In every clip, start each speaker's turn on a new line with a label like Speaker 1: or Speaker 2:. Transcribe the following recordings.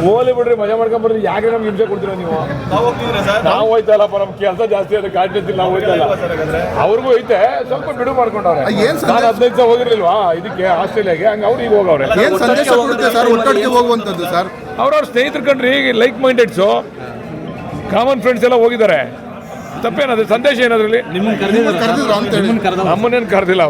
Speaker 1: ಹೋಲಿ ಬಿಡ್ರಿ, ಮಜಾ ಮಾಡ್ಕೊಂಡ್ ಬರ್ರಿ. ಯಾಕೆ ನಮ್ಗೆ ಹಿಂಸೆ ಕೊಡ್ತೀರಾ ನೀವು? ನಾವು ಹೋಯ್ತಲ್ಲಪ್ಪ, ನಮ್ ಕೆಲಸ ಜಾಸ್ತಿ ಅದಕ್ಕೆ ಕಾಡ್ತಿಲ್ಲ, ನಾವು ಹೋಯ್ತಲ್ಲ. ಅವ್ರಿಗೂ ಐತೆ, ಸ್ವಲ್ಪ ಬಿಡು ಮಾಡ್ಕೊಂಡವ್ರೆ. ನಾನು 15 ದಿವಸ ಹೋಗಿರ್ಲಿಲ್ವಾ ಇದಕ್ಕೆ ಆಸ್ಟ್ರೇಲಿಯಾಗೆ, ಹಂಗ ಅವ್ರು ಈಗ ಹೋಗವ್ರೆ. ಅವ್ರವ್ರ ಸ್ನೇಹಿತರು ಕಂಡ್ರಿ, ಲೈಕ್ ಮೈಂಡೆಡ್ಸು, ಕಾಮನ್ ಫ್ರೆಂಡ್ಸ್ ಎಲ್ಲ ಹೋಗಿದ್ದಾರೆ. ತಪ್ಪೇನದು? ಸಂದೇಶ ಏನದ್ರಲ್ಲಿ? ನಮ್ಮನ್ನೇನು ಕರೆದಿಲ್ಲ.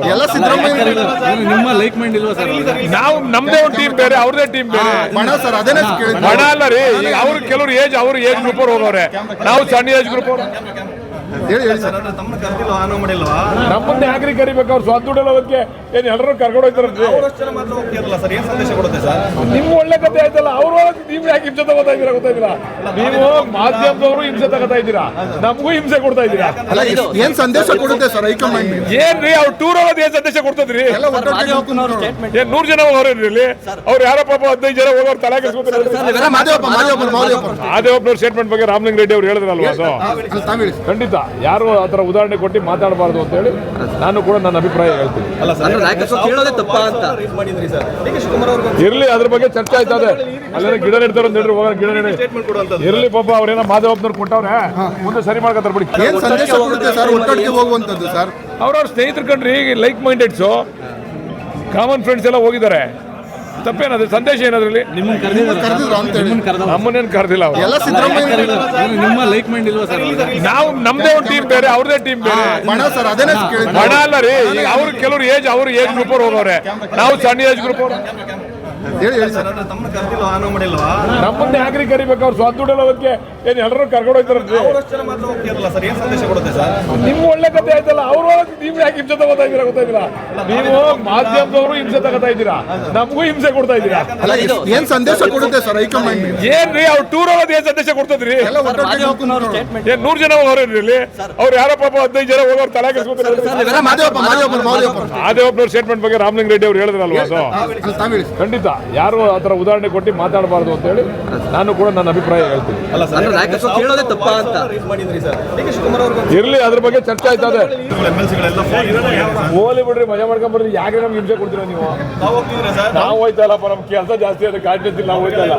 Speaker 2: ನಿಮ್ಮ ಲೈಕ್ ಮೈಂಡ್ ಇಲ್ವಾ ಸರ್?
Speaker 1: ನಾವು ನಮ್ದೇ ಒಂದು ಟೀಮ್ ಬೇರೆ, ಅವ್ರದೇ ಟೀಮ್ ಬೇರೆ. ಬಣ ಅಲ್ಲ ರೀ, ಈಗ ಅವ್ರು ಕೆಲವ್ರು ಏಜ್ ಗ್ರೂಪ್ ಅವ್ರು ಹೋಗವ್ರೆ, ನಾವು ಸಣ್ಣ ಏಜ್ ಗ್ರೂಪ್ ಅವ್ರು. ನಮ್ಮನ್ನೇ ಯಾಕ್ರಿ ಕರಿಬೇಕು? ಅವ್ರು ಸ್ವಂತ ದುಡ್ಡಕ್ಕೆ ಏನ್ ಎಲ್ಲರೂ ಕರ್ಕೊಂಡು ಹೋಗ್ತಾರ? ನಿಮ್ ಒಳ್ಳೆ ಕತೆ ಆಯ್ತಲ್ಲ. ಅವ್ರು ನೀವು ಯಾಕೆ ಹಿಂಸೆ ತಗೋತಾ ಇದ್ದೀರಾ ಗೊತ್ತಾಗಿಲ್ಲ. ನೀವು ಮಾಧ್ಯಮದವರು ಹಿಂಸೆ ತಗೋತಾ ಇದ್ದೀರಾ, ನಮಗೂ ಹಿಂಸೆ ಕೊಡ್ತಾ ಇದ್ದೀರಾ.
Speaker 3: ಏನ್ ಸಂದೇಶ ಕೊಡುತ್ತೆ ಸರ್ ಹೈಕಮಾಂಡ್?
Speaker 1: ಏನ್ರಿ ಅವ್ರು ಟೂರ್ ಹೋಗೋದು ಏನ್ ಸಂದೇಶ ಕೊಡ್ತದ್ರಿ? ಏನ್ 100 ಜನ ಹೋಗೋರು ಇಲ್ಲಿ, ಅವ್ರು ಯಾರೋ ಪಾಪ 15 ಜನ ಹೋಗೋರು ತಲೆ ಕೆಡಿಸ್ಕೊತಾರೆ. ಮಾದೇವಪ್ಪನವ್ರ ಸ್ಟೇಟ್ಮೆಂಟ್ ಬಗ್ಗೆ ರಾಮಲಿಂಗ ರೆಡ್ಡಿ ಅವ್ರು ಹೇಳಿದ್ರಲ್ವಾ, ಅದು ಖಂಡಿತ ಯಾರು ಆತರ ಉದಾಹರಣೆ ಕೊಟ್ಟು ಮಾತಾಡಬಾರ್ದು ಅಂತ ಹೇಳಿ ನಾನು ಕೂಡ ನನ್ನ ಅಭಿಪ್ರಾಯ ಹೇಳ್ತೀನಿ. ಇರ್ಲಿ, ಅದ್ರ ಬಗ್ಗೆ ಚರ್ಚೆ ಆಯ್ತದೆ. ಅಲ್ಲೇನೋ ಗಿಡ ನೆಡ್ತಾರ ಅಂತ ಹೇಳ್ರಿ, ಹೋಗೋಣ ಗಿಡ ನೆಡಿ ಇರ್ಲಿ. ಪಾಪ ಅವ್ರೇನೋ ಮಾದೇವಪ್ಪನವ್ರು ಕೊಟ್ಟವ್ರೆ, ಮುಂದೆ ಸರಿ ಮಾಡ್ಕೊತಾರೆ ಬಿಡಿ. ಅವ್ರವ್ರ ಸ್ನೇಹಿತರು ಕಂಡ್ರಿ, ಲೈಕ್ ಮೈಂಡೆಡ್ಸು, ಕಾಮನ್ ಫ್ರೆಂಡ್ಸ್ ಎಲ್ಲ ಹೋಗಿದ್ದಾರೆ. ತಪ್ಪೇನದು? ಸಂದೇಶ ಏನದ್ರಲ್ಲಿ? ನಮ್ಮನ್ನೇನು ಕರೆದಿಲ್ಲ.
Speaker 2: ನಿಮ್ಮ ಲೈಕ್ ಮೈಂಡ್ ಇಲ್ವಾ ಸರ್?
Speaker 1: ನಾವು ನಮ್ದೇ ಒಂದು ಟೀಮ್ ಬೇರೆ, ಅವ್ರದೇ ಟೀಮ್ ಬೇರೆ. ಬಣ ಅಲ್ಲ ರೀ, ಈಗ ಅವ್ರು ಕೆಲವ್ರು ಏಜ್ ಗ್ರೂಪ್ ಅವ್ರು ಹೋಗವ್ರೆ, ನಾವು ಸಣ್ಣ ಏಜ್ ಗ್ರೂಪ್ ಅವ್ರು. ನಮ್ಮನ್ನೇ ಯಾಕ್ರಿ ಕರಿಬೇಕು? ಅವ್ರು ಸ್ವಂತ ದುಡ್ಡಕ್ಕೆ ಏನ್ ಎಲ್ಲರೂ ಕರ್ಕೊಂಡು ಹೋಗ್ತಾರ? ನಿಮ್ ಒಳ್ಳೆ ಕತೆ ಆಯ್ತಲ್ಲ. ಅವ್ರು ನೀವು ಯಾಕೆ ಹಿಂಸೆ ತಗೋತಾ ಇದ್ದೀರಾ ಗೊತ್ತಾಗಿಲ್ಲ. ನೀವು ಮಾಧ್ಯಮದವರು ಹಿಂಸೆ ತಗೋತಾ ಇದ್ದೀರಾ, ನಮಗೂ ಹಿಂಸೆ ಕೊಡ್ತಾ ಇದ್ದೀರಾ.
Speaker 3: ಏನ್ ಸಂದೇಶ ಕೊಡುತ್ತೆ ಸರ್ ಹೈಕಮಾಂಡ್?
Speaker 1: ಏನ್ರಿ ಅವ್ರು ಟೂರ್ ಹೋಗೋದು ಏನ್ ಸಂದೇಶ ಕೊಡ್ತದ್ರಿ? ಏನ್ 100 ಜನ ಹೋಗೋರು ಇಲ್ಲಿ, ಅವ್ರು ಯಾರೋ ಪಾಪ 15 ಜನ ಹೋಗೋರು ತಲೆ ಕೆಡಿಸ್ಕೊತಾರೆ. ಮಾದೇವಪ್ಪನವ್ರ ಸ್ಟೇಟ್ಮೆಂಟ್ ಬಗ್ಗೆ ರಾಮಲಿಂಗ ರೆಡ್ಡಿ ಅವ್ರು ಹೇಳಿದ್ರಲ್ವಾ, ಅದು ಖಂಡಿತ ಯಾರು ಆತರ ಉದಾಹರಣೆ ಕೊಟ್ಟು ಮಾತಾಡಬಾರ್ದು ಅಂತ ಹೇಳಿ ನಾನು ಕೂಡ ನನ್ನ ಅಭಿಪ್ರಾಯ ಹೇಳ್ತೀನಿ. ಇರ್ಲಿ, ಅದ್ರ ಬಗ್ಗೆ ಚರ್ಚೆ ಆಯ್ತದೆ. ಹೋಲಿ ಬಿಡ್ರಿ, ಮಜಾ ಮಾಡ್ಕೊಂಡ್ ಬರ್ರಿ. ಯಾಕೆ ನಮ್ಗೆ ಹಿಂಸೆ ಕೊಡ್ತೀರಾ ನೀವು? ನಾವು ಹೋಯ್ತಲ್ಲಪ್ಪ, ನಮ್ ಕೆಲಸ ಜಾಸ್ತಿ ಅದಕ್ಕೆ ಕಾಡ್ತಿಲ್ಲ, ನಾವು ಹೋಯ್ತಲ್ಲ.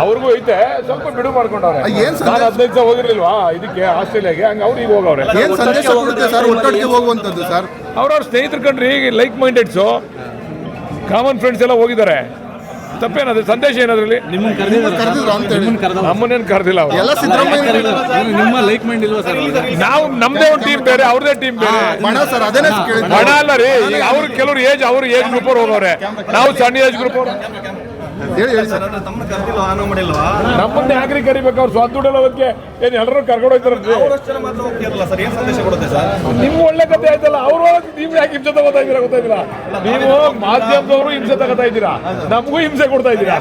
Speaker 1: ಅವ್ರಿಗೂ ಐತೆ, ಸ್ವಲ್ಪ ಬಿಡು ಮಾಡ್ಕೊಂಡವ್ರೆ. ನಾನು 15 ದಿವಸ ಹೋಗಿರ್ಲಿಲ್ವಾ ಇದಕ್ಕೆ ಆಸ್ಟ್ರೇಲಿಯಾಗೆ, ಹಂಗ ಅವ್ರು ಈಗ ಹೋಗವ್ರೆ. ಅವ್ರವ್ರ ಸ್ನೇಹಿತರು ಕಂಡ್ರಿ, ಲೈಕ್ ಮೈಂಡೆಡ್ಸು, ಕಾಮನ್ ಫ್ರೆಂಡ್ಸ್ ಎಲ್ಲ ಹೋಗಿದ್ದಾರೆ. ತಪ್ಪೇನದು? ಸಂದೇಶ ಏನದ್ರಲ್ಲಿ? ನಮ್ಮನ್ನೇನು ಕರೆದಿಲ್ಲ.
Speaker 2: ನಿಮ್ಮ ಲೈಕ್ ಮೈಂಡ್ ಇಲ್ವಾ ಸರ್?
Speaker 1: ನಾವು ನಮ್ದೇ ಒಂದು ಟೀಮ್ ಬೇರೆ, ಅವ್ರದೇ ಟೀಮ್ ಬೇರೆ. ಬಣ ಅಲ್ಲ ರೀ, ಈಗ ಅವ್ರು ಕೆಲವ್ರು ಏಜ್ ಗ್ರೂಪ್ ಅವ್ರು ಹೋಗವ್ರೆ, ನಾವು ಸಣ್ಣ ಏಜ್ ಗ್ರೂಪ್ ಅವ್ರು. ನಮ್ಮನ್ನೇ ಯಾಕ್ರಿ ಕರಿಬೇಕು? ಅವ್ರು ಸ್ವಂತ ದುಡ್ಡಕ್ಕೆ ಏನ್ ಎಲ್ಲರೂ ಕರ್ಕೊಂಡು ಹೋಗ್ತಾರ? ನಿಮ್ ಒಳ್ಳೆ ಕತೆ ಆಯ್ತಲ್ಲ. ಅವ್ರು ನೀವು ಯಾಕೆ ಹಿಂಸೆ ತಗೋತಾ ಇದ್ದೀರಾ ಗೊತ್ತಾಗಿಲ್ಲ. ನೀವು ಮಾಧ್ಯಮದವರು ಹಿಂಸೆ ತಗೋತಾ ಇದ್ದೀರಾ, ನಮಗೂ ಹಿಂಸೆ ಕೊಡ್ತಾ ಇದ್ದೀರಾ.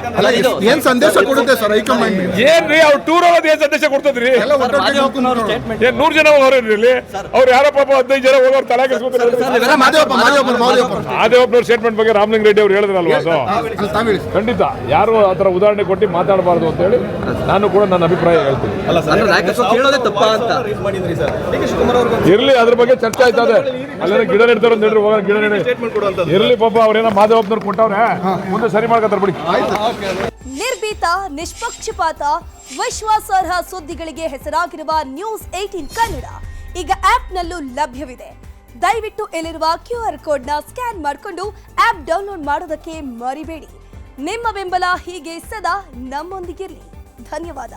Speaker 3: ಏನ್ ಸಂದೇಶ ಕೊಡುತ್ತೆ ಸರ್ ಹೈಕಮಾಂಡ್?
Speaker 1: ಏನ್ರಿ ಅವ್ರು ಟೂರ್ ಹೋಗೋದು ಏನ್ ಸಂದೇಶ ಕೊಡ್ತದ್ರಿ? ಏನ್ 100 ಜನ ಹೋಗೋರು ಇಲ್ಲಿ, ಅವ್ರು ಯಾರೋ ಪಾಪ 15 ಜನ ಹೋಗೋರು ತಲೆ ಕೆಡಿಸ್ಕೊತಾರೆ. ಮಾದೇವಪ್ಪನವ್ರ ಸ್ಟೇಟ್ಮೆಂಟ್ ಬಗ್ಗೆ ರಾಮಲಿಂಗ ರೆಡ್ಡಿ ಅವ್ರು ಹೇಳಿದ್ರಲ್ವಾ, ಅದು ಖಂಡಿತ ಯಾರು ಆತರ ಉದಾಹರಣೆ ಕೊಟ್ಟು ಮಾತಾಡಬಾರ್ದು ಅಂತ ಹೇಳಿ ನಾನು ಕೂಡ ನನ್ನ ಅಭಿಪ್ರಾಯ ಹೇಳ್ತೀನಿ. ಇರ್ಲಿ, ಅದ್ರ ಬಗ್ಗೆ ಚರ್ಚೆ ಆಯ್ತದೆ. ಅಲ್ಲೇನೋ ಗಿಡ ನೆಡ್ತಾರ ಅಂತ ಹೇಳ್ರಿ, ಹೋಗೋಣ ಗಿಡ ನೆಡಿ ಇರ್ಲಿ. ಪಾಪ ಅವ್ರೇನೋ ಮಾದೇವಪ್ಪನವ್ರು ಕೊಟ್ಟವ್ರೆ, ಮುಂದೆ ಸರಿ ಮಾಡ್ಕೊತಾರೆ ಬಿಡಿ.
Speaker 4: ನಿರ್ಭೀತ, ನಿಷ್ಪಕ್ಷಪಾತ, ವಿಶ್ವಾಸಾರ್ಹ ಸುದ್ದಿಗಳಿಗೆ ಹೆಸರಾಗಿರುವ ನ್ಯೂಸ್ 18 ಕನ್ನಡ ಈಗ ಆಪ್ನಲ್ಲೂ ಲಭ್ಯವಿದೆ. ದಯವಿಟ್ಟು ಇಲ್ಲಿರುವ QR ಕೋಡ್ನ ಸ್ಕ್ಯಾನ್ ಮಾಡಿಕೊಂಡು ಆಪ್ ಡೌನ್ಲೋಡ್ ಮಾಡೋದಕ್ಕೆ ಮರಿಬೇಡಿ. ನಿಮ್ಮ ಬೆಂಬಲ ಹೀಗೆ ಸದಾ ನಮ್ಮೊಂದಿಗಿರಲಿ. ಧನ್ಯವಾದ.